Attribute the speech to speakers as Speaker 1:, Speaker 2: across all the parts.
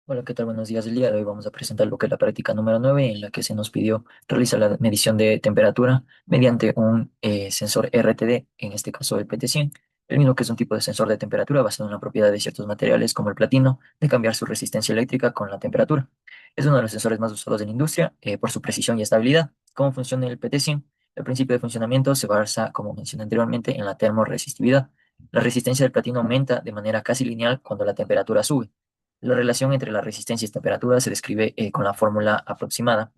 Speaker 1: Hola, ¿qué tal? Buenos días. El día de hoy vamos a presentar lo que es la práctica número 9, en la que se nos pidió realizar la medición de temperatura mediante un sensor RTD, en este caso el PT100, el mismo que es un tipo de sensor de temperatura basado en la propiedad de ciertos materiales como el platino de cambiar su resistencia eléctrica con la temperatura. Es uno de los sensores más usados en la industria por su precisión y estabilidad. ¿Cómo funciona el PT100? El principio de funcionamiento se basa, como mencioné anteriormente, en la termoresistividad. La resistencia del platino aumenta de manera casi lineal cuando la temperatura sube. La relación entre la resistencia y temperatura se describe con la fórmula aproximada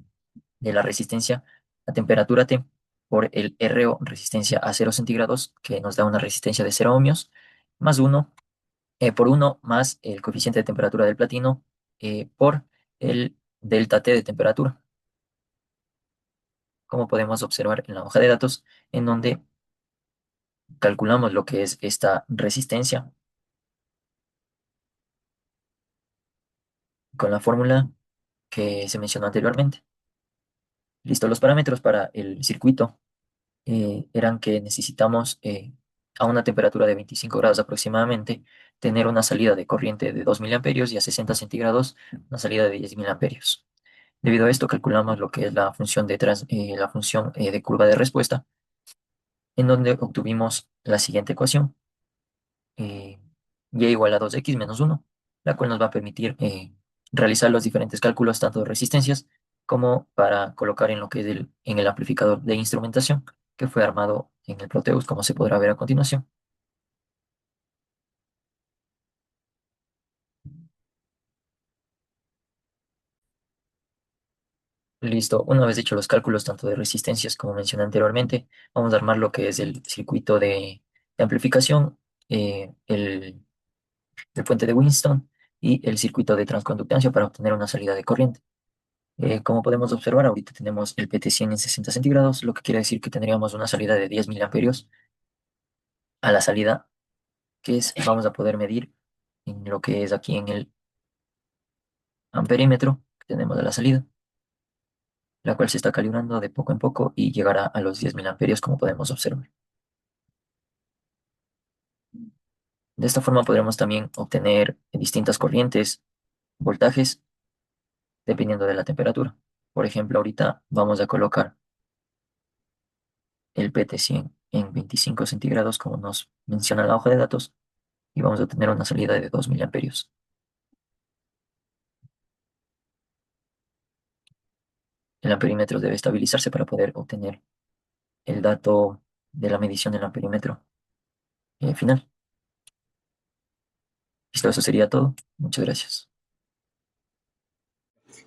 Speaker 1: de la resistencia a temperatura T por el RO, resistencia a 0 centígrados, que nos da una resistencia de 0 ohmios, más 1 por 1 más el coeficiente de temperatura del platino por el delta T de temperatura, como podemos observar en la hoja de datos, en donde calculamos lo que es esta resistencia con la fórmula que se mencionó anteriormente. Listo, los parámetros para el circuito eran que necesitamos a una temperatura de 25 grados aproximadamente tener una salida de corriente de 2 miliamperios y a 60 centígrados una salida de 10 miliamperios. Debido a esto calculamos lo que es la función la función de curva de respuesta, en donde obtuvimos la siguiente ecuación, eh, y igual a 2x menos 1, la cual nos va a permitir realizar los diferentes cálculos tanto de resistencias como para colocar en lo que es en el amplificador de instrumentación que fue armado en el Proteus, como se podrá ver a continuación. Listo, una vez hecho los cálculos tanto de resistencias como mencioné anteriormente, vamos a armar lo que es el circuito de amplificación, el puente de Winston y el circuito de transconductancia para obtener una salida de corriente. Como podemos observar, ahorita tenemos el PT100 en 60 centígrados, lo que quiere decir que tendríamos una salida de 10 miliamperios a la salida, que es, vamos a poder medir en lo que es aquí en el amperímetro que tenemos de la salida, la cual se está calibrando de poco en poco y llegará a los 10 miliamperios, como podemos observar. De esta forma podremos también obtener distintas corrientes, voltajes, dependiendo de la temperatura. Por ejemplo, ahorita vamos a colocar el PT100 en 25 centígrados, como nos menciona la hoja de datos, y vamos a tener una salida de 2 miliamperios. El amperímetro debe estabilizarse para poder obtener el dato de la medición del amperímetro final. Listo, eso sería todo. Muchas gracias.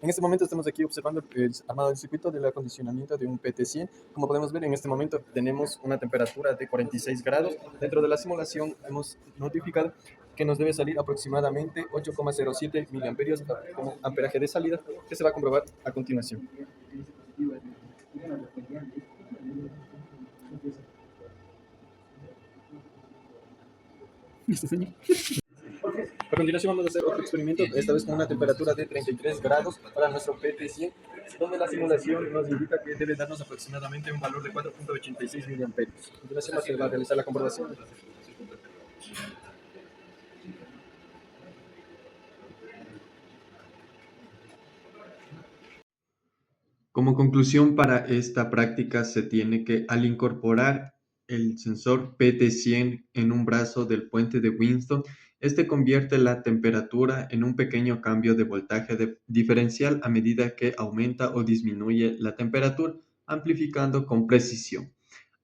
Speaker 2: En este momento estamos aquí observando el armado del circuito del acondicionamiento de un PT100. Como podemos ver, en este momento tenemos una temperatura de 46 grados. Dentro de la simulación hemos notificado que nos debe salir aproximadamente 8,07 miliamperios como amperaje de salida, que se va a comprobar a continuación. A continuación vamos a hacer otro experimento, esta vez con una temperatura de 33 grados para nuestro PT100, donde la simulación nos indica que debe darnos aproximadamente un valor de 4,86 miliamperios. A continuación se va a realizar la comprobación.
Speaker 3: Como conclusión para esta práctica se tiene que al incorporar el sensor PT100 en un brazo del puente de Winston, este convierte la temperatura en un pequeño cambio de voltaje diferencial a medida que aumenta o disminuye la temperatura, amplificando con precisión.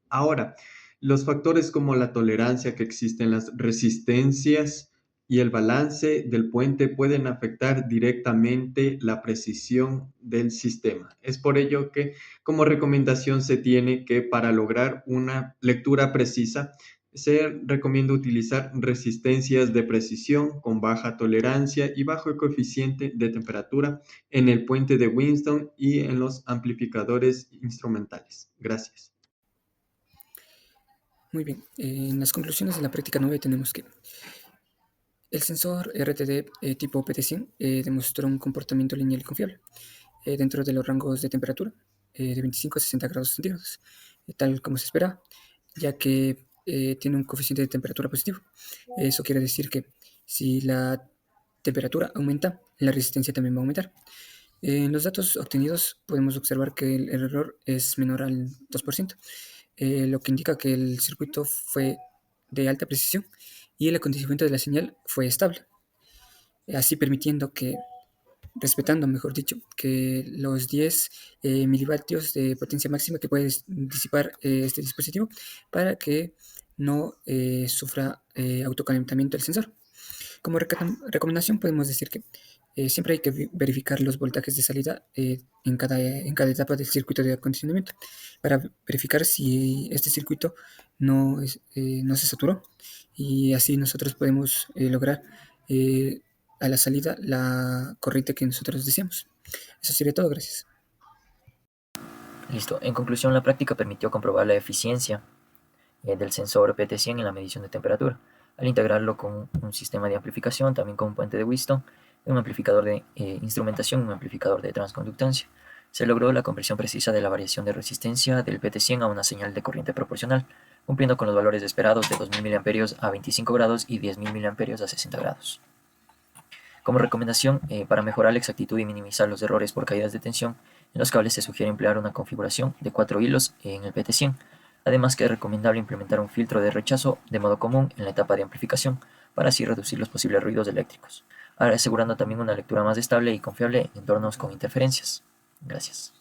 Speaker 3: Ahora, los factores como la tolerancia que existe en las resistencias y el balance del puente pueden afectar directamente la precisión del sistema. Es por ello que como recomendación se tiene que para lograr una lectura precisa, se recomienda utilizar resistencias de precisión con baja tolerancia y bajo coeficiente de temperatura en el puente de Winston y en los amplificadores instrumentales. Gracias.
Speaker 4: Muy bien, en las conclusiones de la práctica 9 tenemos que el sensor RTD tipo PT100 demostró un comportamiento lineal y confiable dentro de los rangos de temperatura de 25 a 60 grados centígrados, tal como se espera, ya que tiene un coeficiente de temperatura positivo. Eso quiere decir que si la temperatura aumenta, la resistencia también va a aumentar. En los datos obtenidos podemos observar que el error es menor al 2%, lo que indica que el circuito fue de alta precisión y el acondicionamiento de la señal fue estable, así respetando, mejor dicho, que los 10 milivatios de potencia máxima que puede disipar este dispositivo para que no sufra autocalentamiento del sensor. Como recomendación podemos decir que siempre hay que verificar los voltajes de salida en cada etapa del circuito de acondicionamiento para verificar si este circuito no se saturó, y así nosotros podemos lograr a la salida la corriente que nosotros deseamos. Eso sería todo, gracias.
Speaker 1: Listo. En conclusión, la práctica permitió comprobar la eficiencia del sensor PT100 en la medición de temperatura, al integrarlo con un sistema de amplificación, también con un puente de Wheatstone, un amplificador de instrumentación y un amplificador de transconductancia. Se logró la conversión precisa de la variación de resistencia del PT100 a una señal de corriente proporcional, cumpliendo con los valores esperados de 2000 mA a 25 grados y 10.000 mA a 60 grados. Como recomendación, para mejorar la exactitud y minimizar los errores por caídas de tensión, en los cables se sugiere emplear una configuración de 4 hilos en el PT100, además que es recomendable implementar un filtro de rechazo de modo común en la etapa de amplificación, para así reducir los posibles ruidos eléctricos, asegurando también una lectura más estable y confiable en entornos con interferencias. Gracias.